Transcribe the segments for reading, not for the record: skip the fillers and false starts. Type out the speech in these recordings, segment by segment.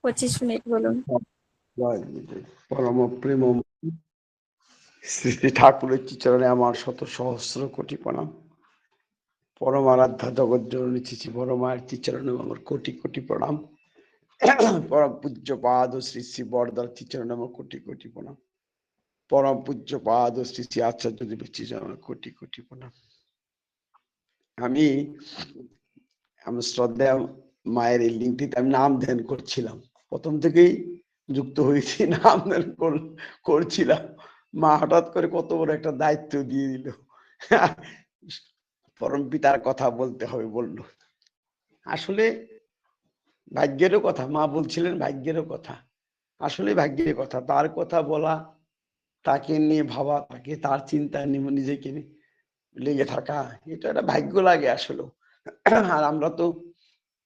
25 minute বলুন। পরম প্রেম শ্রী শ্রী ঠাকুরের চরণে আমার শত সহস্র কোটি প্রণাম। পরম আরাধ্যা জগৎ জননী শ্রী বড় মায়ের চরণে আমার কোটি কোটি প্রণাম। পরম পূজ্য পাদ শ্রী শ্রী বরদার চরণে আমার কোটি কোটি প্রণাম। পরম পূজ্য পাদ শ্রী শ্রী আচার্য দেবের চরণে আমার কোটি কোটি প্রণাম। আমি শ্রদ্ধা মায়ের এই লিঙ্কটিতে আমি নাম ধ্যান করছিলাম, প্রথম থেকেই যুক্ত হয়েছি, নাম ধ্যান করছিলাম। মা হঠাৎ করে কত বড় একটা দায়িত্ব দিয়ে দিল, পরম পিতার কথা বলতে হবে বললো। আসলে ভাগ্যেরও কথা, মা বলছিলেন ভাগ্যেরও কথা, আসলে ভাগ্যের কথা, তার কথা বলা, তাকে নিয়ে ভাবা, তাকে তার চিন্তা নিয়ে নিজেকে লেগে থাকা, এটা একটা ভাগ্য লাগে আসলে। আর আমরা তো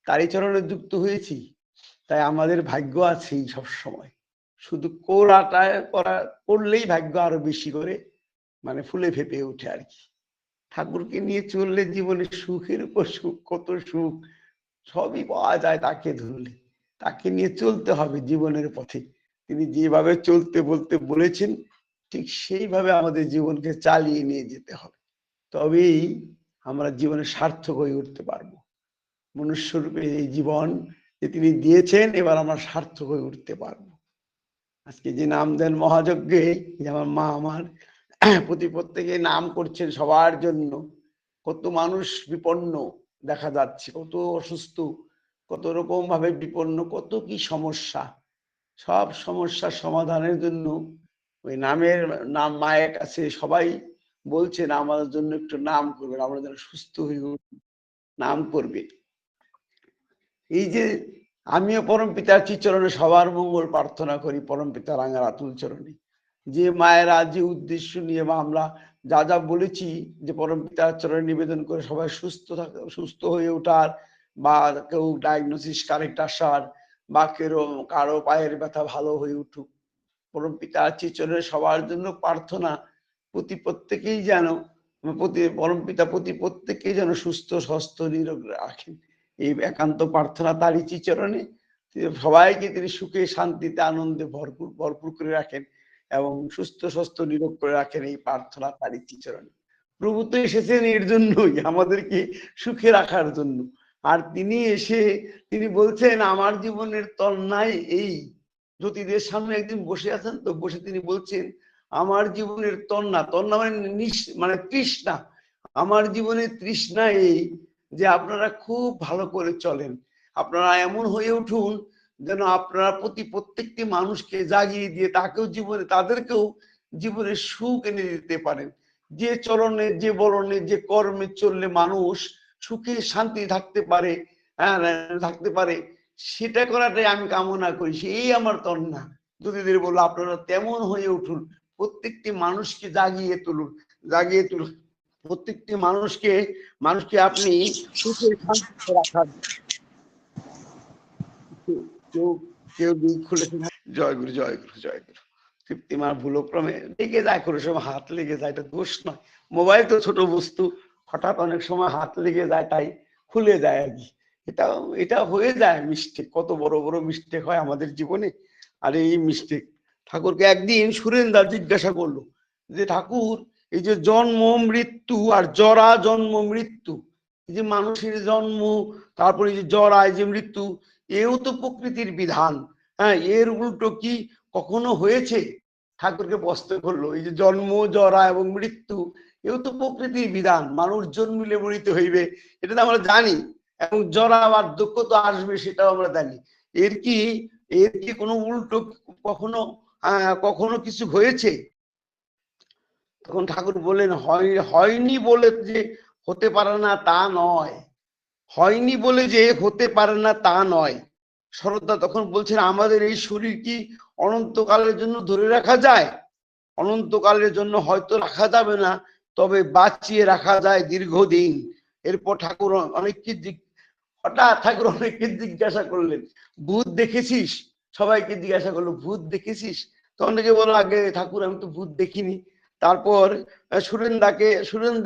তারই চরণে যুক্ত হয়েছি, তাই আমাদের ভাগ্য আছেই সব সময়। শুধু করলেই ভাগ্য আরো বেশি করে মানে ফুলে ফেপে ওঠে আর কি। ঠাকুরকে নিয়ে চললে জীবনে সুখের উপর সুখ, কত সুখ সবই পাওয়া যায় তাকে ধরলে। তাকে নিয়ে চলতে হবে জীবনের পথে, তিনি যেভাবে চলতে বলতে বলেছেন ঠিক সেইভাবে আমাদের জীবনকে চালিয়ে নিয়ে যেতে হবে, তবেই আমরা জীবনে সার্থক হয়ে উঠতে পারবো। মনুষ্যরূপে এই জীবন যে তিনি দিয়েছেন, এবার আমরা সার্থক হয়ে উঠতে পারবো। আজকে যে নাম দেন মহাযজ্ঞে, যেমন মা আমার প্রত্যেকে নাম করছেন সবার জন্য, কত মানুষ বিপন্ন দেখা যাচ্ছে, কত অসুস্থ, কত রকম ভাবে বিপন্ন, কত কি সমস্যা, সব সমস্যার সমাধানের জন্য ওই নাম মায়ের কাছে সবাই বলছেন আমাদের জন্য একটু নাম করবেন, আমরা যেন সুস্থ হয়ে উঠি, নাম করবে। এই যে আমিও পরম পিতার চরণে সবার মঙ্গল প্রার্থনা করি, পরম পিতা রাঙার আতুল চরণে। যে মায়েরা যে উদ্দেশ্য নিয়ে বা আমরা যা যা বলেছি যে পরম পিতার চরণে নিবেদন করে সবাই সুস্থ হয়ে ওঠার, বা কেউ ডায়াগনোসিস কারেক্ট আসার, বা কারো পায়ের ব্যথা ভালো হয়ে উঠুক, পরম পিতার চরণে সবার জন্য প্রার্থনা, প্রত্যেকেই যেন পরম পিতা প্রত্যেকেই যেন সুস্থ স্বাস্থ্য নিরোগ রাখেন, এই একান্ত প্রার্থনা তারই চরণে। সবাইকে তিনি সুখে শান্তিতে আনন্দে ভরপুর করে রাখেন এবং সুস্থ স্বাস্থ্য নিরোগ করে রাখেন, এই প্রার্থনা তারই চরণে। প্রভু তো এসেছেন এর জন্যই, আমাদেরকে সুখে রাখার জন্য। আর তিনি এসে তিনি বলছেন আমার জীবনের তন্নায় এই, জ্যোতিদের সামনে একদিন বসে আছেন, তো বসে তিনি বলছেন আমার জীবনের তন্না মানে তৃষ্ণা, আমার জীবনের তৃষ্ণা এই যে আপনারা খুব ভালো করে চলেন, আপনারা এমন হয়ে উঠুন যেন আপনারা প্রত্যেকটি মানুষকে জাগিয়ে দিয়ে তাদেরকেও জীবনে সুখ এনে দিতে পারেন। যে চলনে, যে বলনে, যে কর্মে চললে মানুষ সুখে শান্তি থাকতে পারে, সেটা করাটাই আমি কামনা করি, সেই আমার তন্না। যদিদের বললো আপনারা তেমন হয়ে উঠুন, প্রত্যেকটি মানুষকে জাগিয়ে তুলুন, প্রত্যেকটি মানুষকে আপনি সুখে শান্তিতে রাখার। কেউ দিক খুলেছে, জয় গুরু জয় গুরু জয় গুরু। তৃপ্তিমার ভুলক্রমে লেগে যায়, কোনো সময় হাত লেগে যায়, এটা দোষ নয়, মোবাইল তো ছোট বস্তু, হঠাৎ অনেক সময় হাত লেগে যায়, তাই খুলে যায় আর কি। এটা হয়ে যায় মিস্টেক, কত বড় বড় মিস্টেক হয় আমাদের জীবনে। আর এই মিস্টেক ঠাকুরকে একদিন সুরেন্দ্র জিজ্ঞাসা করলো যে ঠাকুর, এই যে জন্ম মৃত্যু আর জরা জন্ম মৃত্যু, এই যে মানুষের জন্ম, তারপরে যে জরা, এই যে মৃত্যু, এও তো প্রকৃতির বিধান, হ্যাঁ, এর উল্টো কি কখনো হয়েছে? ঠাকুরকে প্রশ্ন করলো, এই যে জন্ম জরা এবং মৃত্যু, এও তো প্রকৃতির বিধান, মানুষ জন্মিলে মরিতে হইবে, এটা তো আমরা জানি, এবং জরা আর দুঃখ তো আসবে, সেটাও আমরা জানি। এর কি কোনো উল্টো কখনো কিছু হয়েছে? তখন ঠাকুর বললেন, হয়নি বলে যে হতে পারে না তা নয়, হয়নি বলে যে হতে পারে না তা নয়। শরৎদা তখন বলছেন, আমাদের এই শরীর কি অনন্তকালের জন্য ধরে রাখা যায়? অনন্তকালের জন্য হয়তো রাখা যাবে না, তবে বাঁচিয়ে রাখা যায় দীর্ঘদিন। এরপর ঠাকুর অনেককে জিজ্ঞাসা করলেন, ভূত দেখেছিস? সবাইকে জিজ্ঞাসা করলো, ভূত দেখেছিস? তো অনেকে বলো, আগে ঠাকুর আমি তো ভূত দেখিনি। তারপর সুরেন্দা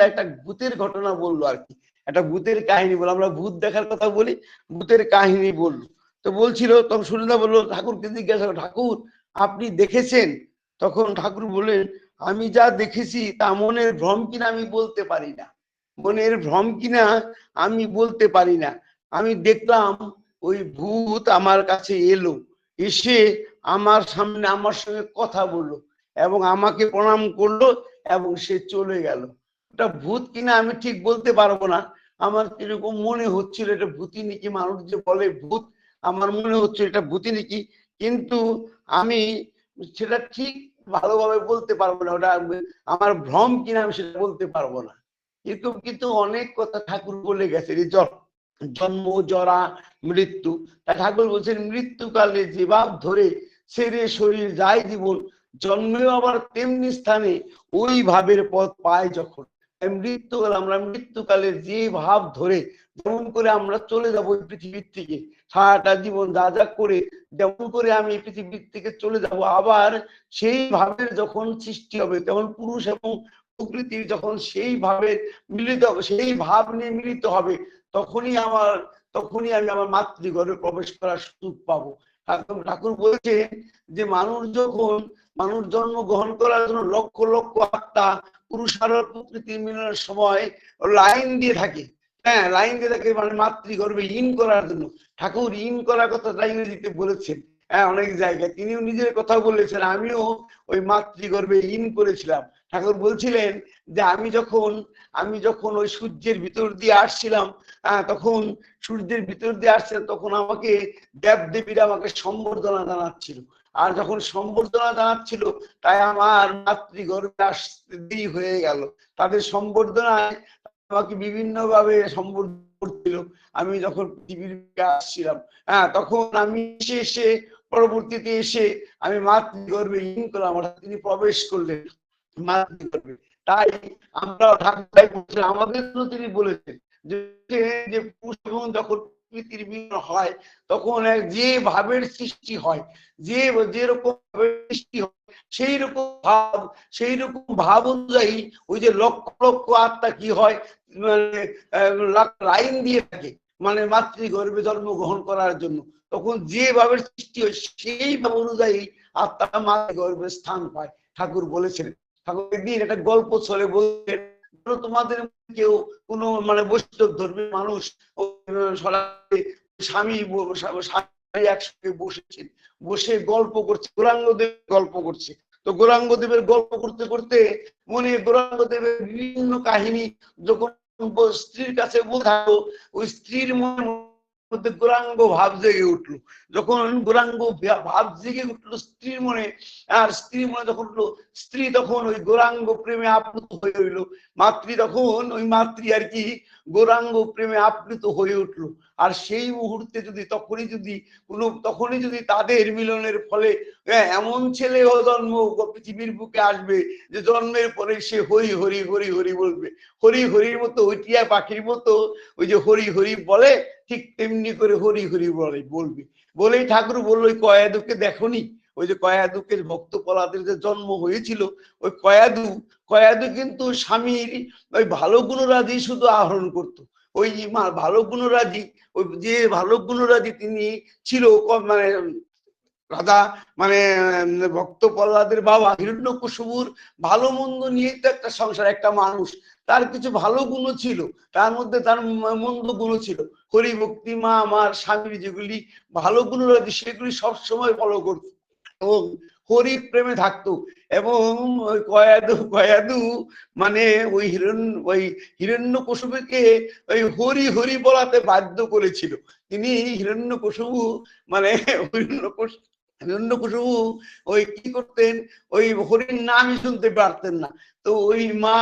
একটা ভূতের ঘটনা বললো আর কি, একটা ভূতের কাহিনী বললো, আমরা ভূত দেখার কথা বলি, ভূতের কাহিনী বললো। তো বলছিল, তখন সুনীতা বললো, ঠাকুরকে জিজ্ঞাসা করো, ঠাকুর আপনি দেখেছেন? তখন ঠাকুর বললেন, আমি যা দেখেছি তা মনের ভ্রম কিনা আমি বলতে পারি না, মনের ভ্রম কিনা আমি বলতে পারি না। আমি দেখলাম ওই ভূত আমার কাছে এলো, এসে আমার সামনে আমার সঙ্গে কথা বললো এবং আমাকে প্রণাম করলো এবং সে চলে গেল। ওটা ভূত কিনা আমি ঠিক বলতে পারবো না, আমার কিরকম মনে হচ্ছিল এটা ভূতি নাকি, মানুষ যে বলে ভূত, আমার মনে হচ্ছে এটা ভূতি নাকি, কিন্তু আমি সেটা ঠিক ভালোভাবে বলতে পারবো না, ওটা আমার ভ্রম কিনা আমি সেটা বলতে পারবো না। কিন্তু কিন্তু অনেক কথা ঠাকুর বলে গেছেন, এই জন্ম জরা মৃত্যু। তা ঠাকুর বলছেন, মৃত্যুকালে যে ভাব ধরে ছেড়ে শরীর যায় জীবন, জন্মেও আবার তেমনি স্থানে ওই ভাবের পথ পায় যখন। মৃত্যুকাল, আমরা মৃত্যুকালের যে ভাব ধরে, যেমন করে আমরা চলে যাবো এই পৃথিবীর থেকে, সারাটা জীবন যা যা করে যেমন করে আমি পৃথিবীর থেকে চলে যাব, আবার সেই ভাবের যখন সৃষ্টি হবে, তখন পুরুষ এবং প্রকৃতির যখন সেই ভাবে মিলিত হবে, সেই ভাব নিয়ে মিলিত হবে, তখনই আমি আমার মাতৃগর্ভে প্রবেশ করার সুযোগ পাবো। ঠাকুর বলছেন যে মানুষ জন্ম গ্রহণ করার জন্য লক্ষ লক্ষ আত্মা পুরুষ আর প্রকৃতির মিলনের সময় লাইন দিয়ে থাকে। হ্যাঁ, লাইন দিয়ে থাকে, মানে মাতৃগর্ভে ইন করার জন্য। ঠাকুর ইন করার কথা ইংরেজিতে বলেছেন, হ্যাঁ অনেক জায়গায় তিনিও নিজের কথা বলেছেন, আমিও ওই মাতৃগর্ভে ইন করেছিলাম। ঠাকুর বলছিলেন যে আমি যখন ওই সূর্যের ভিতর দিয়ে আসছিলাম, তখন সূর্যের ভিতর দিয়ে আসছিলাম, তখন আমাকে দেবদেবীরা আমাকে সম্বর্ধনা জানাচ্ছিল। আর যখন সম্বর্ধনা জানাচ্ছিল, তাই আমার মাতৃগর্ভে আসতে দেরি হয়ে গেল। তাদের সম্বর্ধনায় আমাকে বিভিন্ন ভাবে সম্বোধন করছিল। আমি যখন পৃথিবীর আসছিলাম, তখন আমি এসে পরবর্তীতে এসে আমি মাতৃগর্ভে ইন করলাম, তিনি প্রবেশ করলেন মাতৃগর্ভে। তাই আমরা ঠাকুর আমাদের জন্য তিনি বলেছেন যে পুরুষ যখন প্রকৃতির মিলন হয়, তখন যে ভাবের সৃষ্টি হয়, যেরকম ভাবের সৃষ্টি হয়, সেই রকম ভাব অনুযায়ী ওই যে লক্ষ লক্ষ আত্মা কি হয়, মানে লাইন দিয়ে থাকে, মানে মাতৃগর্ভে জন্মগ্রহণ করার জন্য। তখন যে ভাবের সৃষ্টি হয় সেই ভাব অনুযায়ী আত্মা মাতৃগর্ভে স্থান পায়। ঠাকুর বলেছেন, ঠাকুর একদিন একটা গল্প চলে বলছেন, তোমাদের কেউ কোনো মানে বৈষ্ণব ধর্মের মানুষ স্বামী একসঙ্গে বসেছেন, বসে গল্প করছে, গৌরাঙ্গদেব গল্প করছে। তো গৌরাঙ্গদেবের গল্প করতে করতে মনে গৌরাঙ্গদেবের বিভিন্ন কাহিনী যখন স্ত্রীর কাছে বোঝালো, ওই স্ত্রীর মধ্যে গৌরাঙ্গ ভাব জেগে উঠলো। যখন গৌরাঙ্গ ভাব জেগে উঠলো স্ত্রীর মনে, আর স্ত্রীর মনে যখন উঠলো, স্ত্রী তখন ওই গৌরাঙ্গ প্রেমে আপ্লুত হয়ে রইল। মাতৃ আর কি গৌরাঙ্গ প্রেমে আপ্লুত হয়ে উঠলো। আর সেই মুহূর্তে তখনই যদি তাদের মিলনের ফলে এমন ছেলে ও জন্ম পৃথিবীর বুকে আসবে যে জন্মের পরে সে হরি হরি হরি হরি বলবে, হরি হরির মতো ওই টিয়া পাখির মতো ওই যে হরি হরি বলে, ঠিক তেমনি করে হরি হরি বলবে। বলেই ঠাকুর বললো, ওই কয়াদুকে দেখনি, ওই যে কয়াদুকের ভক্ত প্রহ্লাদের যে জন্ম হয়েছিল, ওই কয়াদু কিন্তু স্বামীর ওই ভালো গুণরাজি শুধু আহরণ করত। ওই ভালো গুণরাজি, ওই যে ভালো গুণরাজি তিনি ছিল, মানে রাজা, মানে ভক্ত প্রহ্লাদের বাবা হিরণ্যকশিপুর ভালো মন্দ নিয়ে তো একটা সংসার, একটা মানুষ, তার কিছু ভালো গুণ ছিল, তার মধ্যে তার মন্দ গুণ ছিল। হরি ভক্তি মা আমার স্বামীর যেগুলি ভালো গুণ রয়েছে সেগুলি সবসময় ফলো করত এবং হরি প্রেমে থাকতো। এবং ওই কয়াদু মানে ওই হিরণ্যকশিপুকে ওই হরি হরি বলাতে বাধ্য করেছিল। তিনি হিরণ্যকশিপু মানে হিরণ্যকশিপু ওই কি করতেন, ওই হরির নামই শুনতে পারতেন না। তো ওই মা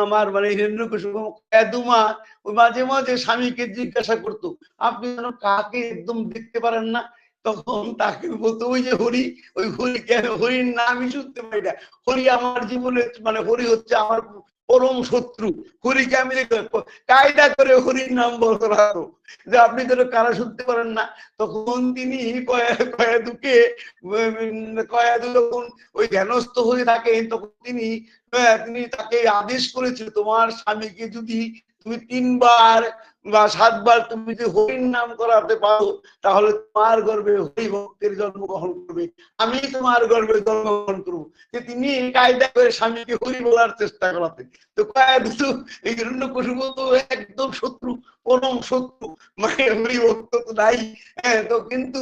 আমার মানে হিরণ্যকশিপু কয়াদু মা ওই মাঝে মাঝে স্বামীকে জিজ্ঞাসা করতো, আপনি যেন কাকে একদম দেখতে পারেন না? তখন তাকে বলতো, ওই যে হরি, ওই হরি কেন, হরির নামই শুনতে পাই না, হরি আমার জীবনে মানে হরি হচ্ছে আমার পরম শত্রু, হরিকে আমি কায়দা করে হরির নাম বলতে পারো যে আপনি যেন কারা শুনতে পারেন না। তখন তিনি কয়াদু যখন ওই ধ্যানস্থ হয়ে থাকেন, তখন তিনি তিনি তাকে আদেশ করেছিল তোমার স্বামীকে যদি তুমি 3 বার বা 7 বার তুমি যদি হরির নাম করাতে পারো তাহলে তোমার গর্ভে হরি ভক্তের জন্মগ্রহণ করবে, আমি তোমার গর্ভে জন্মগ্রহণ করবো। যে তিনি কায়দা করে স্বামীকে হরি বলার চেষ্টা করাতে, তো এই হিরণ্যকশিপু তো একদম শত্রু, পরম শত্রু, মানে হরি ভক্ত তো নাই। হ্যাঁ, তো কিন্তু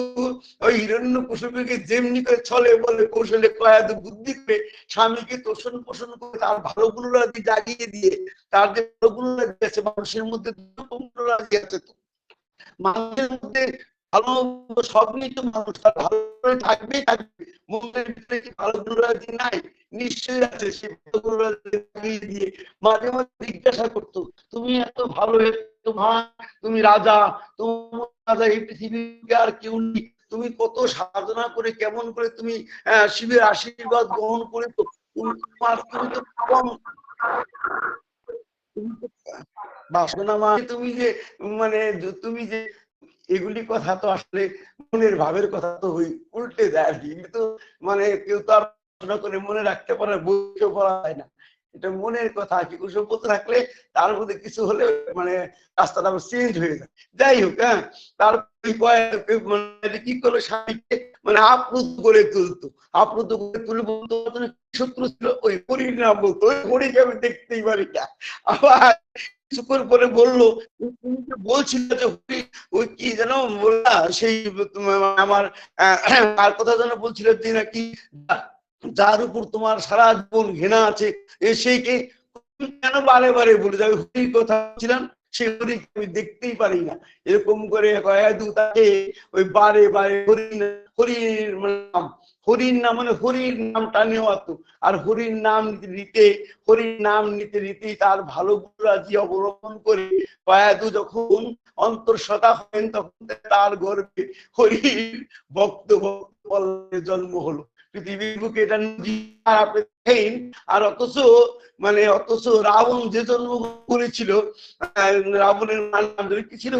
ওই হিরণ্যকশিপুকে যেমনি করে ছলে বলে কৌশলে কয়াদু বুদ্ধি করে স্বামীকে তোষণ পোষণ করে তার ভালো গুণরাজি জাগিয়ে দিয়ে, তার যে ভালো গুণরাজি আছে মানুষের মধ্যে গুণরাজি আছে, তো মানুষের মধ্যে ভালো সব নিয়ে তো মানুষ ভালো করে থাকবেই থাকবে, মনের ভিতরে কি ভালো গুণরাজি নাই? নিশ্চয়ই আছে। সে ভালো গুণরাজি জাগিয়ে দিয়ে মাঝে মাঝে জিজ্ঞাসা করতো তুমি এত ভালো, এত মহান, তুমি রাজা, তোমার রাজা এই পৃথিবীতে আর কেউ নেই, তুমি কত সাধনা করে কেমন করে তুমি শিবের আশীর্বাদ গ্রহণ করে, তো তোমার তুমি তো কম বাসনা, মানে তুমি যে মানে তুমি যে এগুলি কথা তো আসলে মনের ভাবের কথা তো উল্টে যায় আর কি, কিন্তু মানে কেউ তো আর পড়াশোনা করে মনে রাখতে পারে, বইও পড়া হয় না, এটা মনের কথা কি কুসুম বলতে থাকলে তার মধ্যে কিছু হলে মানে রাস্তাটা চেঞ্জ হয়ে যায়। যাই হোক, হ্যাঁ, তারপরে কি করলো স্বামীকে মানে আপ্লুত করে তুলতো, আপ্লুত করে তুলে বলতো শত্রু ছিল ওই হরির নাম বলতো, ওই হরিকে আমি দেখতেই পারি না। আবার কিছুক্ষণ পরে বললো তুমি যে বলছিলে যে হরি ওই কি যেন বললা সেই আমার কার কথা যেন বলছিল যে নাকি যার উপর তোমার সারা জীবন ঘৃণা আছে সেইকে কেন বারে বারে বলে যাবে হরির কথা ছিলাম, সেই হরিকে আমি দেখতেই পারি না, এরকম করে তাকে ওই বারে বারে হরির নাম, হরির নাম মানে হরির নামটা নেওয়া তো, আর হরির নাম নিতে হরির নাম নিতে নিতেই তার ভালো গুণরাজি অবলম্বন করে কয়াদু যখন অন্তঃসত্ত্বা হলেন তখন তার গর্ভে হরির ভক্ত জন্ম হলো পৃথিবীর বুকে। এটা আপনি দেখেন, আর অথচ রাবণ যে জন্মগ্রহণ করেছিল, রাবণের নাম কি ছিল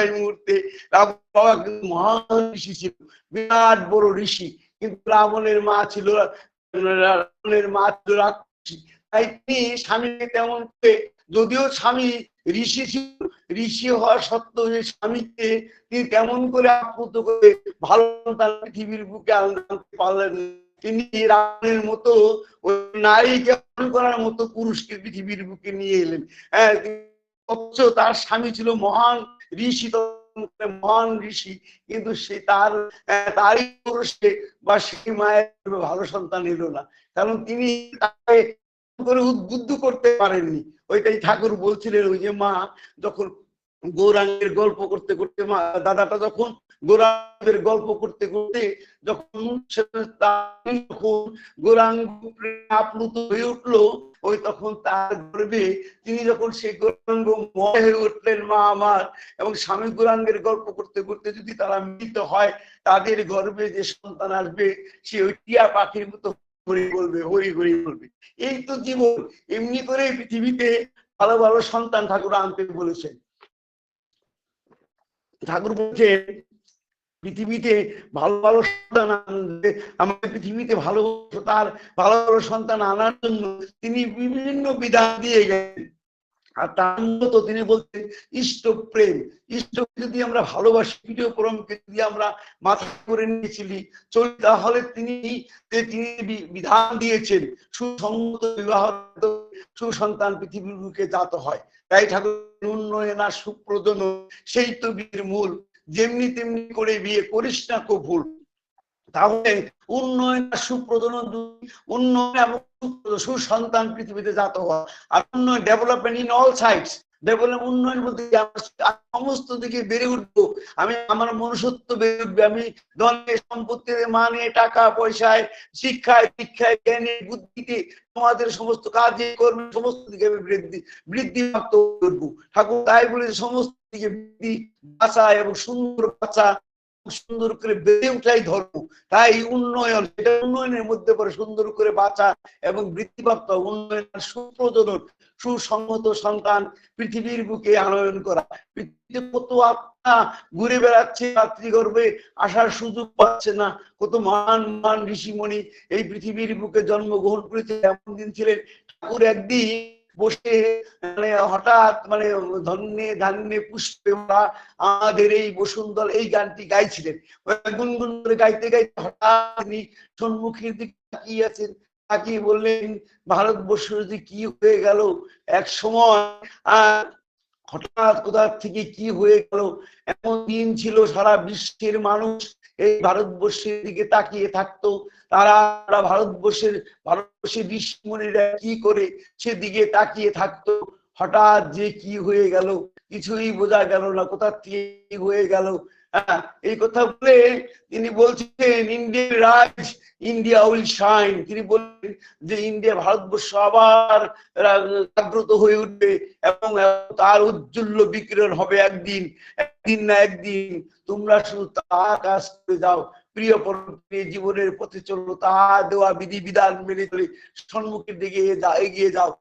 এই মুহূর্তে, রাবণ বাবা কিন্তু মহান ঋষি ছিল, বিরাট বড় ঋষি, কিন্তু রাবণের মা ছিল রাক্ষসী। তাই তিনি স্বামীকে তেমন করে, যদিও স্বামী ঋষি ছিল, ঋষি হওয়ার সত্ত্বেও যে স্বামীকে তিনি তেমন করে আপ্লুত করে ভালো পৃথিবীর বুকে আনতে পারলেন, তিনি রাবণের মতো ওই নারীকে করার মতো পুরুষকে পৃথিবীর বুকে নিয়ে এলেন। হ্যাঁ, অথচ তার স্বামী ছিল মহান ঋষি, মহান ঋষি, কিন্তু সে তারই পুরুষে বা সেই মায়ের ভালো সন্তান এলো না, কারণ তিনি তাকে করে উদ্বুদ্ধ করতে পারেননি। ওইটাই ঠাকুর বলছিলেন, ওই যে মা যখন গৌরাঙ্গের গল্প করতে করতে, মা দাদাটা যখন গৌরাঙ্গের গল্প করতে করতে যখন গৌরাঙ্গ আপ্লুত হয়ে উঠলো, ওই তখন তার গর্ভে তিনি যখন সেই গৌরাঙ্গ ময় হয়ে উঠলেন মা আমার, এবং স্বামী গৌরাঙ্গের গল্প করতে করতে যদি তারা মিলিত হয়, তাদের গর্ভে যে সন্তান আসবে সে ওই টিয়া পাখির মতো হরি বলবে, হরি হরি বলবে। এই তো জীবন, এমনি করে পৃথিবীতে ভালো ভালো সন্তান ঠাকুর আনতে বলেছেন। ঠাকুর বলছেন পৃথিবীতে ভালো ভালো সন্তান আনতে, আমাদের পৃথিবীতে তার ভালো ভালো সন্তান আনার জন্য তিনি বিভিন্ন বিধান দিয়ে গেছেন। আর তার মতো তিনি বলছেন ইষ্ট প্রেম, ইষ্ট যদি আমরা ভালোবাসি, প্রিয় পরমকে যদি আমরা মাথা করে নিয়েছিলি চলি, তাহলে তিনি বিধান দিয়েছেন সুসংগত বিবাহ, সুসন্তান পৃথিবীর বুকে জাত হয়। তাই ঠাকুর উন্নয়ন আর সুপ্রজন সেই তো বিয়ের মূল, যেমনি তেমনি করে বিয়ে করিস না কো ভুল। তাহলে উন্নয়ন আর সুপ্রজনন, উন্নয়ন এবং সুসন্তান পৃথিবীতে জাত হওয়া, আর উন্নয়ন ডেভেলপমেন্ট ইন অল সাইডস, উন্নয়ন বলতে সমস্ত দিকে বেড়ে উঠবো, আমি আমার মনুষ্যত্ব বেড়ে উঠবে, আমি ধনে সম্পত্তিতে, মানে টাকা পয়সায়, শিক্ষায় দীক্ষায় জ্ঞানে বুদ্ধিতে, তোমাদের সমস্ত কাজে কর্মে সমস্ত দিকে বৃদ্ধি প্রাপ্ত করবো। ঠাকুর তাই বলে সমস্ত দিকে বৃদ্ধি, বাঁচা এবং সুন্দর বাঁচা, সুন্দর করে বেড়ে উঠাই ধর্ম। তাই উন্নয়ন, সেটা উন্নয়নের মধ্যে পড়ে সুন্দর করে বাঁচা এবং বৃদ্ধিপ্রাপ্ত উন্নয়ন, সুপ্রজনন, সুসংহত সন্তান পৃথিবীর বুকে আনয়ন করা। পৃথিবীতে কত আত্মা ঘুরে বেড়াচ্ছে, মাতৃগর্ভে আসার সুযোগ পাচ্ছে না, কত মহান মহান ঋষিমণি এই পৃথিবীর বুকে জন্মগ্রহণ করেছে। এমন দিন ছিলেন ঠাকুর একদিন বসে মানে হঠাৎ মানে ধন্যে ধান্যে পুষ্পে আমাদের এই বসুন্ধরা এই গানটি গাইছিলেন। গুনগুন করে গাইতে গাইতে হঠাৎ তিনি সম্মুখের দিকে তাকিয়ে আছেন, তাকিয়ে বললেন ভারতবর্ষ যে কি হয়ে গেল এক সময়, হঠাৎ কোথা থেকে কি হয়ে গেল। এমন দিন ছিল সারা বিশ্বের মানুষ এই ভারতবর্ষের দিকে তাকিয়ে থাকতো, তারা ভারতবর্ষের ঋষিমুনিরা কি করে সেদিকে তাকিয়ে থাকতো। হঠাৎ যে কি হয়ে গেল কিছুই বোঝা গেল না, কোথা থেকে হয়ে গেল। এই কথা বলে তিনি বলছেন ইন্ডিয়ার রাজ, ইন্ডিয়া উইল শাইন। তিনি বললেন যে ইন্ডিয়া ভারতবর্ষ আবার জাগ্রত হয়ে উঠবে এবং তার উজ্জ্বল বিকিরণ হবে একদিন, একদিন না একদিন। তোমরা শুধু তা কাজ করে যাও, প্রিয় পরমে জীবনের পথে চলো, তাহা দেওয়া বিধি বিধান মেনে চলে সম্মুখের দিকে এগিয়ে যাও।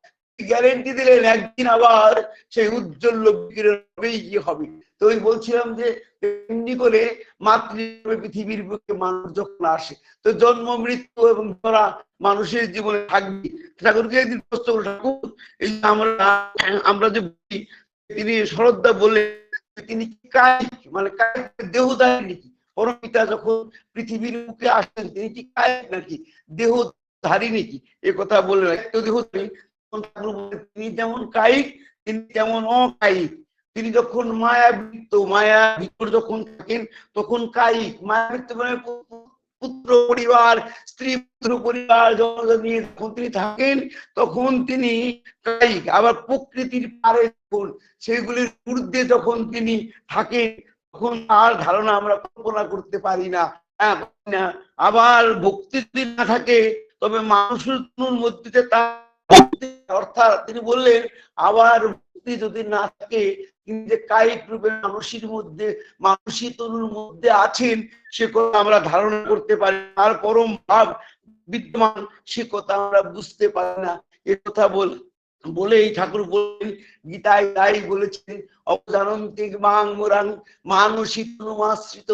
গ্যারেন্টি দিলেন একদিন আবার সেই উজ্জ্বল বিকিরণ হবেই কি হবে। তো ওই বলছিলাম যে এমনি করে মাতৃ পৃথিবীর বুকে মানুষ যখন আসে তো জন্ম মৃত্যু এবং ধরা মানুষের জীবনে থাকবে। ঠাকুরকে একদিন প্রশ্ন করল, ঠাকুর এই আমরা যে তিনি শরদ্দা বললেন তিনি কি কায়িক মানে কায়িক দেহদারী নাকি? পরমপিতা যখন পৃথিবীর মুখে আসেন তিনি কি কায়িক নাকি দেহধারী নাকি? এ কথা বললেন। দেহধারী তিনি যেমন কায়িক তিনি যেমন অকায়িক। তিনি যখন মায়াবৃত্ত মায়া ভিতর যখন থাকেন তখন কায়িক, মায়াবৃত্ত মানে পুত্র পরিবার স্ত্রী পুত্র পরিবার নিয়ে যখন তিনি থাকেন তখন তিনি কায়িক। আবার প্রকৃতির পারে যখন সেগুলির ঊর্ধ্বে যখন তিনি থাকেন তখন তার ধারণা আমরা কল্পনা করতে পারি না। আবার ভক্তি যদি না থাকে তবে মানুষের মধ্যে তার অর্থাৎ তিনি বললেন আবার ভক্তি যদি না থাকে তিনি যে কায়িক রূপে মানুষের মধ্যে মানুষী তনুর মধ্যে আছেন সে কথা আমরা ধারণা করতে পারি, তার পরম ভাব বিদ্যমান সে কথা আমরা বুঝতে পারি না। এ কথা বলেই ঠাকুর বলেন গীতায় তাই বলেছেন অবজানন্তিক মাং মুরাং মানসী তনুমাশ্রিত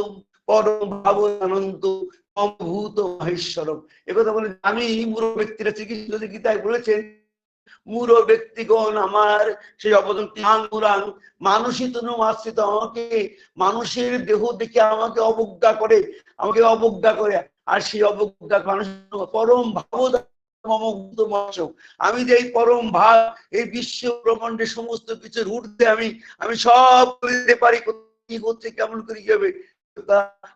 পরম ভাব অনন্ত অভূত মহেশ্বরম। একথা বলে আমি মূঢ় ব্যক্তিরা শ্রীকৃষ্ণ গীতায় বলেছেন মূঢ় ব্যক্তিগণ আমার সেই অবদান মানুষই তনু আশ্রিত আমাকে মানুষের দেহ দেখে আমাকে অবজ্ঞা করে আর সেই অবজ্ঞা মানুষ পরম ভাব আমি যে এই পরম ভাব এই বিশ্ব ব্রহ্মাণ্ডের সমস্ত কিছুর ঊর্ধ্বে আমি সব দিতে পারি, কি হচ্ছে কেমন করে কি হবে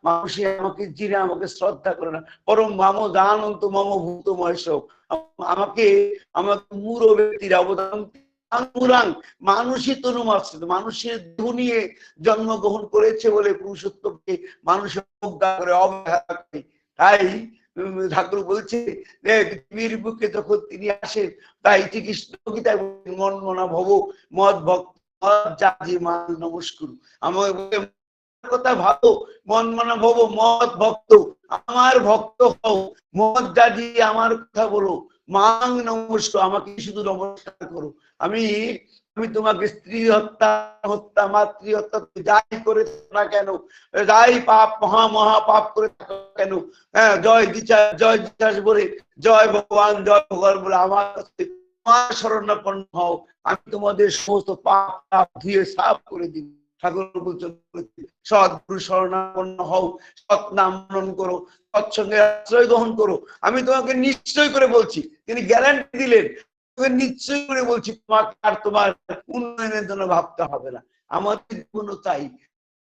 মানুষ আমাকে জিনে আমাকে শ্রদ্ধা করে না। পরম মাম জানন্ত মম ভূত মহেশ্বর আমাকে মূঢ় ব্যক্তির অবদান মানুষই তনুমাশ্রিত মানুষের দেহ নিয়ে জন্মগ্রহণ করেছে বলে পুরুষোত্তমকে মানুষ অবজ্ঞা করে অবহেলা করে। তাই ঠাকুর বলছে পৃথিবীর বুকে যখন তিনি আসেন তাই শ্রীকৃষ্ণ গীতায় মন মনা ভব মদ ভক্ত জাতি মান নমস্কুর আমার কথা ভাবো মন মনা ভব মদ ভক্ত আমার ভক্ত হও মদ জাতি আমার কথা বলো মাং নমস্কার আমাকে শুধু নমস্কার করো। আমি তোমাকে স্ত্রী হত্যা মাতৃ হত্যা যাই করে না কেন যাই পাপ মহা পাপ করে কেন হ্যাঁ জয় দিচাস বলে জয় ভগবান বলে আমার শরণাপন্ন হও আমি তোমাদের সমস্ত পাপ ধুয়ে সাফ করে দিই। ঠাকুর বলছেন সদ্গুরু শরণাপন্ন হও, সৎ নাম মনন করো, সৎসঙ্গে আশ্রয় গ্রহণ করো। আমি তোমাকে নিশ্চয় করে বলছি, তিনি গ্যারান্টি দিলেন নিশ্চয় করে বলছি তোমাকে আর তোমার উন্নয়নের জন্য ভাবতে হবে না। আমাদের জীবনও তাই,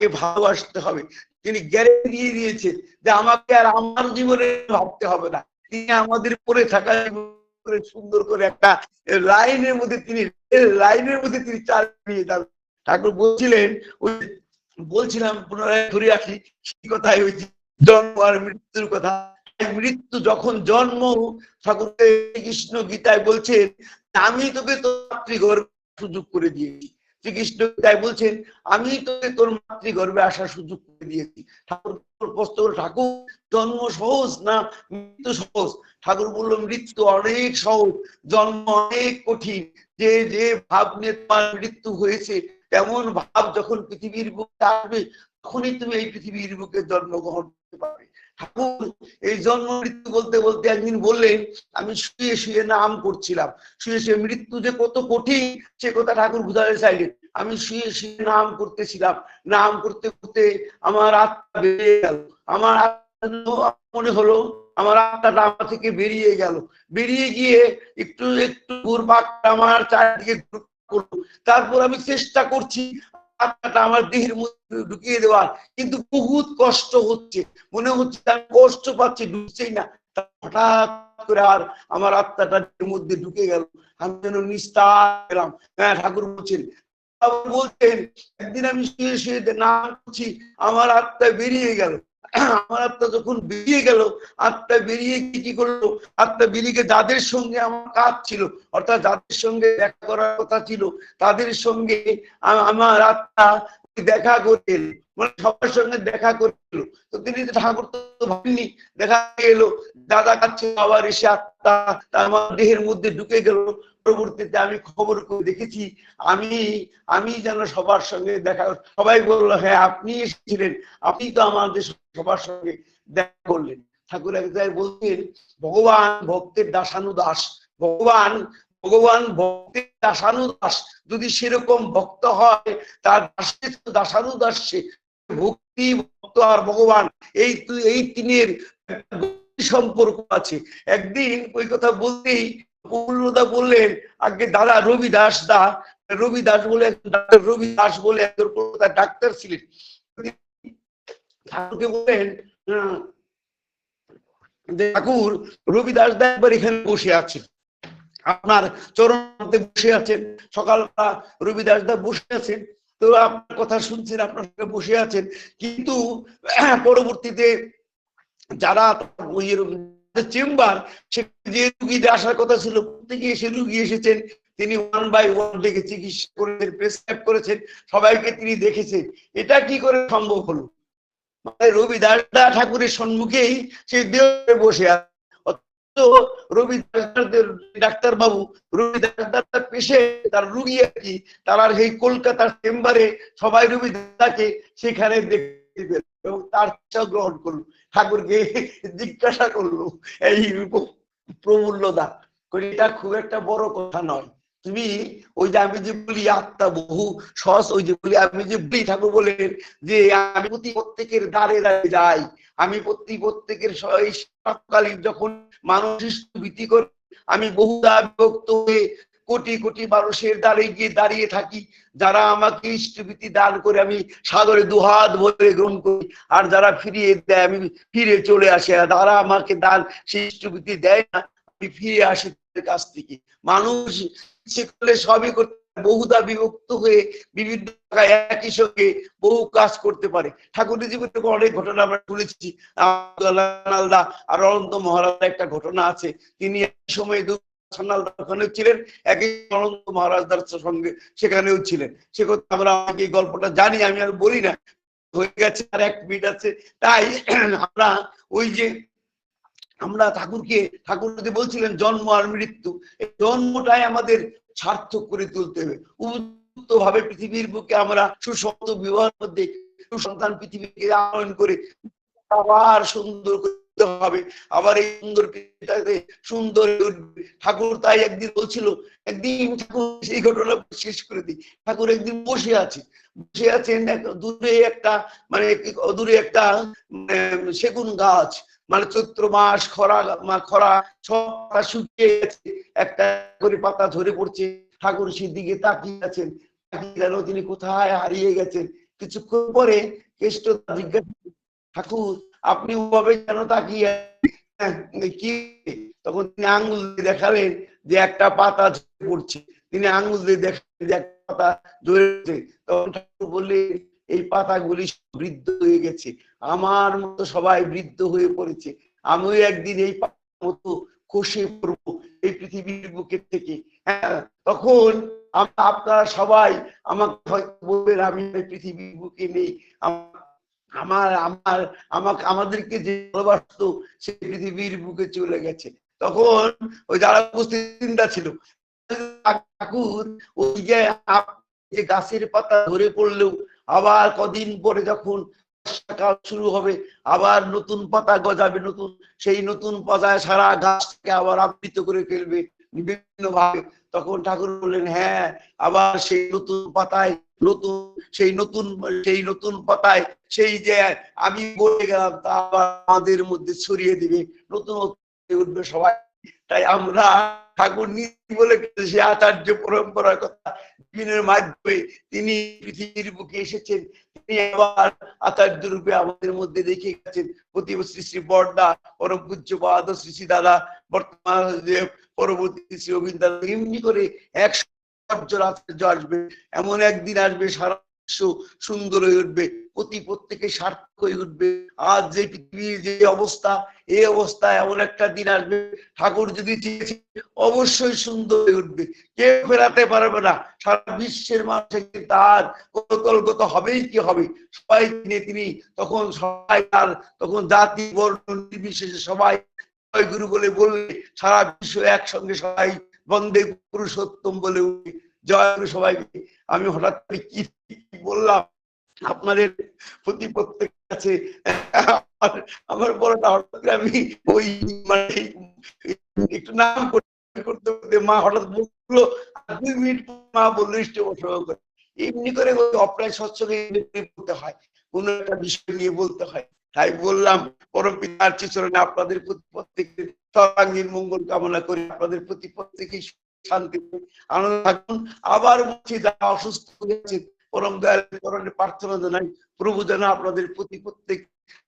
ভালোবাসতে হবে। তিনি গ্যারান্টি দিয়ে দিয়েছেন যে আমাকে আর আমার জীবনে ভাবতে হবে না। তিনি আমাদের পড়ে থাকা সুন্দর করে একটা লাইনের মধ্যে তিনি চালিয়ে যাবেন। ঠাকুর বলছিলাম পুনরায় ধরে আসি সেই কথাই হয়েছে জন্ম আর মৃত্যুর কথা। মৃত্যু যখন জন্ম ঠাকুর কৃষ্ণ গীতায় বলছেন আমি তোকে তোর মাতৃগর্ভে সুযোগ করে দিয়েছি। শ্রীকৃষ্ণ গীতায় বলছেন আমি তোকে তোর মাতৃগর্ভে আসার সুযোগ করে দিয়েছি। ঠাকুর জন্ম সহজ না মৃত্যু সহজ? ঠাকুর বললো মৃত্যু অনেক সহজ, জন্ম অনেক কঠিন। যে ভাব নিয়ে তোমার মৃত্যু হয়েছে তেমন ভাব যখন পৃথিবীর বুকে আসবে তখনই তুমি এই পৃথিবীর বুকে জন্মগ্রহণ করতে পারবে। ঠাকুর এই জন্ম মৃত্যু বলতে বলতে একদিন বললেন, আমি শুয়ে শুয়ে নাম করছিলাম, শুয়ে শুয়ে মৃত্যু যে কত কঠিন সে কথা ঠাকুর বুঝাতে চাইলেন। আমি শুয়ে শুয়ে নাম করতেছিলাম, নাম করতে করতে আমার আত্মা বেরিয়ে গেল, আমার মনে হলো আমার আত্মাটা আমার থেকে বেরিয়ে গেল, বেরিয়ে গিয়ে একটু একটু ঘুরপাক আমার চারিদিকে করলো। তারপর আমি চেষ্টা করছি আত্মাটা আমার দেহের মধ্যে ঢুকিয়ে দেওয়ার, কিন্তু বহুত কষ্ট হচ্ছে, মনে হচ্ছে আমি কষ্ট পাচ্ছি, ঢুকছেই না। হঠাৎ করে আর আমার আত্মাটা দেহের মধ্যে ঢুকে গেল, আমি যেন নিস্তার পেলাম। হ্যাঁ, ঠাকুর বলছেন একদিন আমি শুয়ে শুয়ে নাম করছি, আমার আত্মা বেরিয়ে গেল। আমার আত্মা যখন বেরিয়ে গেল, আত্মা বেরিয়ে কি করলো, আত্মা বেরিয়ে যাদের সঙ্গে আমার কাজ ছিল, অর্থাৎ যাদের সঙ্গে দেখা করার কথা ছিল তাদের সঙ্গে আমার আত্মা দেখা করে এলো, মানে সবার সঙ্গে দেখা করছিল। তো তিনি ঠাকুর তো ভাবেননি, দেখা এলো দাদা কাছে, আবার এসে আত্মা আমার দেহের মধ্যে ঢুকে গেল। পরবর্তীতে আমি খবর করে দেখেছি আমি যেন সবার সঙ্গে দেখা, সবাই বললো হ্যাঁ আপনি এসেছিলেন, আপনি তো আমাদের সবার সঙ্গে দেখা করলেন। ঠাকুর এক জায়গায় বলছেন, ভগবান ভক্তের দাসানুদাস, ভগবান ভগবান ভক্তের দাসানুদাস, যদি সেরকম ভক্ত হয় তার দাসানুদাসে ভক্তি ভক্ত আর ভগবান এই তিনের সম্পর্ক আছে। একদিন ওই কথা বলতেই পূর্ণদা বললেন, আগে দাদা রবি দাস বলে রবি দাস বলে একজন কলকাতার ডাক্তার ছিলেন, ঠাকুরকে বললেন ঠাকুর রবি দাস দা একবার এখানে বসে আছেন, আপনার চরণে বসে আছেন, সকালবেলা রবি দাস দা বসে আছেন, তো আপনার কথা শুনছেন, আপনার সঙ্গে বসে আছেন, কিন্তু পরবর্তীতে যারা চেম্বার সে যে রুগী আসার কথা ছিল প্রত্যেকে এসে রুগী এসেছেন, তিনি ওয়ান বাই ওয়ান দেখে চিকিৎসা করেছেন, প্রেসক্রাইব করেছেন, সবাইকে তিনি দেখেছেন। এটা কি করে সম্ভব হলো? মানে রবি দাস ঠাকুরের সম্মুখেই সেই দেওয়ালে বসে আছে, রবি ডাক্তার বাবু রবি দাস পেশে তার রুগী আর কি, তার সেই কলকাতার চেম্বারে সবাই রবি দাসকে সেখানে দেখতে পেল এবং তার চিকিৎসা গ্রহণ করলো। ঠাকুরকে জিজ্ঞাসা করলো, এই প্রমূল্যদা, এটা খুব একটা বড় কথা নয়, তুমি ওই যে আমি যে বলি আত্মা বহু সহজ, ওই যে বলি আমি যে বলি, ঠাকুর বলেন যে আমি প্রত্যেকের দ্বারে দ্বারে যাই, আমি প্রত্যেকের সকালীন যখন মানুষ ভীতি করে আমি বহুদা বিভক্ত হয়ে কোটি কোটি মানুষের দ্বারে গিয়ে দাঁড়িয়ে থাকি, যারা আমাকে ইষ্টভীতি দান করে আমি সাদরে দুহাত ভরে গ্রহণ করি, আর যারা ফিরিয়ে দেয় আমি ফিরে চলে আসি, আর যারা আমাকে দান সেই ইষ্টভীতি দেয় না আমি ফিরে আসি তাদের কাছ থেকে। মানুষ সেগুলো সবই করতে বহুদা বিভক্ত হয়ে বিভিন্ন জায়গায় একই সঙ্গে বহু কাজ করতে পারে। ঠাকুরের জীবনে অনেক ঘটনা আমরা শুনেছি, আর অনন্ত মহারাজ একটা ঘটনা আছে, তিনি এক সময় ওখানে ছিলেন, একই অনন্ত মহারাজদার সঙ্গে সেখানেও ছিলেন, সে কথা আমরা এই গল্পটা জানি, আমি আর বলি না, হয়ে গেছে আর 1 মিনিট আছে। তাই আমরা ওই যে আমরা ঠাকুর যদি বলছিলেন জন্ম আর মৃত্যু, এই জন্মটাই আমাদের সার্থক করে তুলতে হবে, উপযুক্ত ভাবে পৃথিবীর বুকে আমরা সুসংহত বিবাহের মধ্যে সুসন্তান পৃথিবীকে আনয়ন করে আবার সুন্দর করতে হবে, আবার এই সুন্দর পৃথিবীটাকে সুন্দর ঠাকুর তাই একদিন বলছিল, একদিন ঠাকুর সেই ঘটনা শেষ করে দিই, ঠাকুর একদিন বসে আছেন দূরে একটা মানে দূরে একটা সেগুন গাছ, মানে চৈত্র মাস খরা সব শুকিয়ে গেছে, একটা করে পাতা ঝরে পড়ছে, ঠাকুর সেদিকে তাকিয়ে আছেন, যেন তিনি কোথায় হারিয়ে গেছেন। কিছুক্ষণ পরে কেষ্ট জিজ্ঞাসা, ঠাকুর আপনি ওভাবে যেন তাকিয়ে কি? তখন তিনি আঙ্গুল দিয়ে দেখালেন যে একটা পাতা ঝরে পড়ছে, তিনি আঙ্গুল দিয়ে দেখালেন যে একটা পাতা ঝরেছে, তখন ঠাকুর বললেন এই পাতাগুলি বৃদ্ধ হয়ে গেছে, আমার মতো সবাই বৃদ্ধ হয়ে পড়েছে, আমিও একদিন এই মতো খসে পড়বো এই পৃথিবীর বুকের থেকে। হ্যাঁ, তখন আপনারা সবাই আমাকে হয়তো বলবেন আমি পৃথিবীর বুকে নেই, আমাদেরকে যে ভালোবাসতো সে পৃথিবীর বুকে চলে গেছে। তখন ওই যারা উপস্থিত চিন্তা ছিল, ঠাকুর ওই যে গাছের পাতা ধরে পড়লেও আবার কদিন পরে যখন কাল শুরু হবে, আবার নতুন পাতা গজাবে, নতুন সেই নতুন পাতায় সারা গাছকে আবার আবৃত করে ফেলবে বিভিন্ন ভাবে। তখন ঠাকুর বললেন, হ্যাঁ, আবার সেই নতুন পাতায় নতুন সেই নতুন পাতায় সেই যে আমি বলে গেলাম তা আবার আমাদের মধ্যে ছড়িয়ে দিবে, নতুন উঠবে সবাই। তাই আমরা ঠাকুর নিজে বলে সে আচার্য পরম্পরার কথা দিনের মাধ্যমে তিনি পৃথিবীর বুকে এসেছেন, তিনি আবার আচার্য রূপে আমাদের মধ্যে রেখে গেছেন। প্রতি শ্রী শ্রী বড়দা, পরম পূজ্যপাদ শ্রী শ্রী দাদা, বর্তমান যে পরবর্তী শ্রী গোবিন্দ, এমনি করে 100 আচার্য আসবে। এমন একদিন আসবে সারা বিশ্ব সুন্দর হয়ে উঠবে, প্রত্যেকে সার্থক হয়ে উঠবে। আজ যে পৃথিবীর যে অবস্থা, এই অবস্থায় এমন একটা দিন আসবে, ঠাকুর যদি চেয়েছে অবশ্যই সুন্দর হয়ে উঠবে, কেউ ফেরাতে পারবে না। সারা বিশ্বের মানুষ তার কলগত হবেই কি হবে, সবাই তিনি তখন সবাই আর তখন জাতি বর্ণ নির্বিশেষে সবাই জয় গুরু বলে বললে সারা বিশ্ব একসঙ্গে সবাই বন্দে পুরুষোত্তম বলে উঠবে, জয় গুরু সবাইকে। আমি হঠাৎ করে কি বললাম আপনাদের প্রতি প্রত্যেকের কাছে, আমার বড়টা হঠাৎ করে আমি ওই মানে একটু নাম করতে করতে মা হঠাৎ বললো, 2 মিনিট মা বললো এমনি করে অপ্রায় স্বচ্ছকে বলতে হয়, কোন একটা বিষয় নিয়ে বলতে হয়। তাই বললাম পরম পিতার চরণে আপনাদের প্রতি প্রত্যেকের সর্বাঙ্গীন মঙ্গল কামনা করি, আপনাদের প্রতি প্রত্যেকেই শান্তি আনন্দ থাকুন। আবার বলছি যারা অসুস্থ হয়েছে পরম দয়াল চরণে প্রার্থনা জানাই, প্রভু যেন আপনাদের প্রতি প্রত্যেক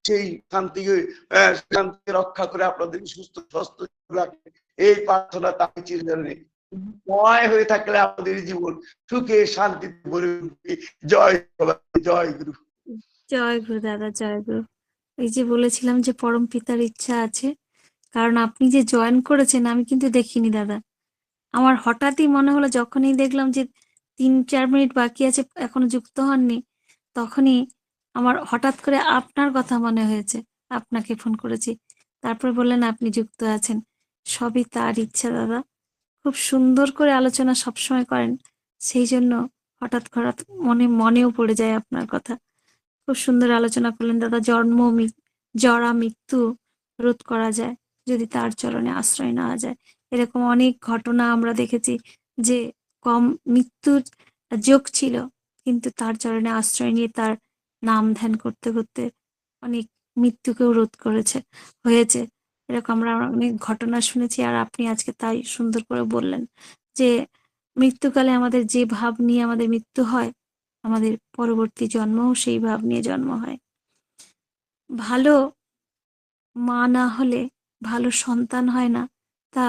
সেই শান্তি রক্ষা করে আপনাদের সুস্থ স্বাস্থ্য রাখে, এই প্রার্থনা তাকে চিরজনে ময় হয়ে থাকলে আমাদের জীবন সুখে শান্তিতে ভরে উঠবে। জয় জয় গুরু। জয় গুরু দাদা, জয় গুরু। এই যে বলেছিলাম যে পরম পিতার ইচ্ছা আছে, কারণ আপনি যে জয়েন করেছেন আমি কিন্তু দেখিনি দাদা। আমার হঠাৎই মনে হলো, যখনই দেখলাম যে 3-4 মিনিট বাকি আছে এখনো যুক্ত হননি, তখনই আমার হঠাৎ করে আপনার কথা মনে হয়েছে, আপনাকে ফোন করেছি। তারপর বললেন আপনি যুক্ত আছেন। সবই তার ইচ্ছা দাদা। খুব সুন্দর করে আলোচনা সবসময় করেন, সেই জন্য হঠাৎ হঠাৎ মনেও পড়ে যায় আপনার কথা। খুব সুন্দর আলোচনা করলেন দাদা। জরা মৃত্যু রোধ করা যায় যদি তার চরণে আশ্রয় নেওয়া যায়। এরকম অনেক ঘটনা আমরা দেখেছি যে কম মৃত্যুর যোগ ছিল, কিন্তু তার চরণে আশ্রয় নিয়ে তার নাম ধ্যান করতে করতে অনেক মৃত্যুকেও রোধ হয়েছে। এরকম আমরা অনেক ঘটনা শুনেছি। আর আপনি আজকে তাই সুন্দর করে বললেন যে মৃত্যুকালে আমাদের যে ভাব নিয়ে আমাদের মৃত্যু হয়, আমাদের পরবর্তী জন্মও সেই ভাব নিয়ে জন্ম হয়। ভালো মা না হলে ভালো সন্তান হয় না, তা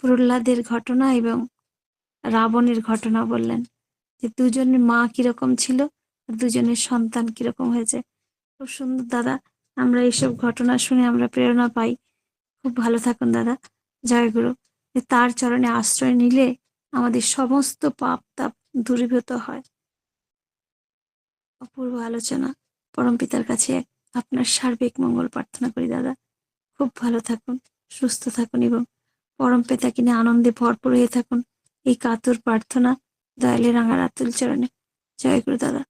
প্রহ্লাদের ঘটনা এবং রাবণের ঘটনা বললেন, যে দুজনের মা কিরকম ছিল আর দুজনের সন্তান কিরকম হয়েছে। খুব সুন্দর দাদা। আমরা এইসব ঘটনা শুনে আমরা প্রেরণা পাই। খুব ভালো থাকুন দাদা। জয় গুরু। তার চরণে আশ্রয় নিলে আমাদের সমস্ত পাপ তাপ দূরীভূত হয়। অপূর্ব আলোচনা। পরম পিতার কাছে আপনার সার্বিক মঙ্গল প্রার্থনা করি দাদা। খুব ভালো থাকুন, সুস্থ থাকুন এবং পরম পিতাকে নিয়ে আনন্দে ভরপুর হয়ে থাকুন, এই কাতর প্রার্থনা দয়ালের রাঙা রাতুল চরণে। জয় গুরু দাদা।